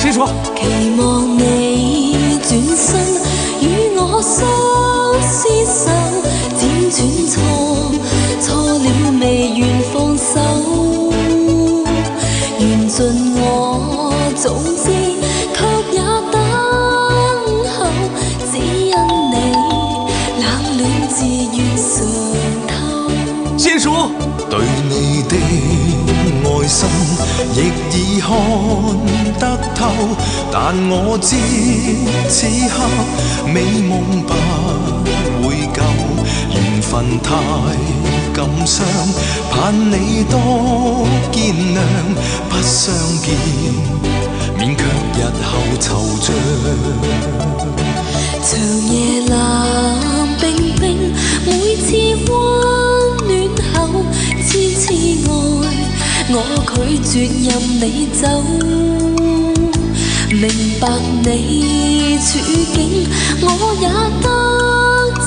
谁说？期望你轉身與我相廝守，輾轉錯了未願放手，緣盡我早知，卻也等候，只因你冷暖自願嘗透。金叔，對你的愛心亦已看得透，但我知此刻美夢不會夠，緣分太感傷，盼你多見諒，不相見免卻日後惆悵。長夜冷冰冰，每次溫暖後，痴痴愛我拒絕任你走。明白你處境，我也得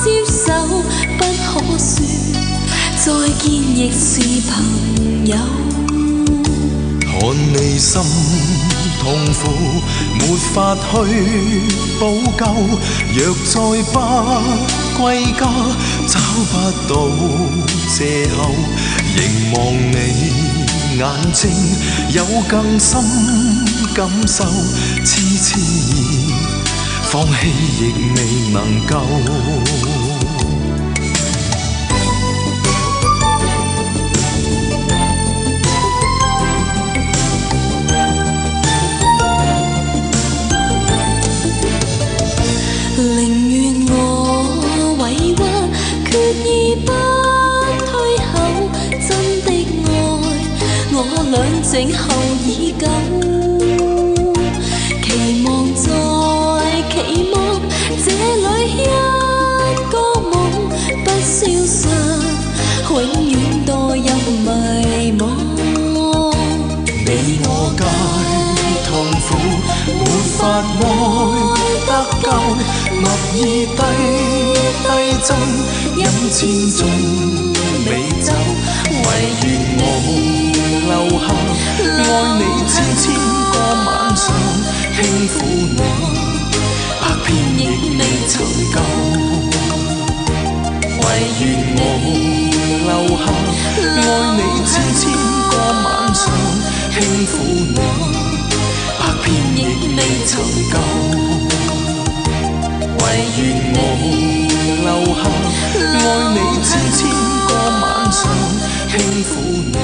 接受，不可說再見亦是朋友。看你心痛苦，沒法去補救，若再不歸家，找不到藉口，凝望你眼睛，有更深感受，痴痴意放棄亦未能夠。靜候已久，期望再期望，這裏一個夢不消失，永遠墮入迷惘。你我皆痛苦，沒法愛得夠，默意低斟，飲千種美酒，唯願我留下，愛你千個晚上，輕撫你，百遍亦未曾夠。唯願我留下，愛你千個晚上，輕撫你，百遍亦未曾夠。唯願我留下，愛你千個晚上，輕撫你。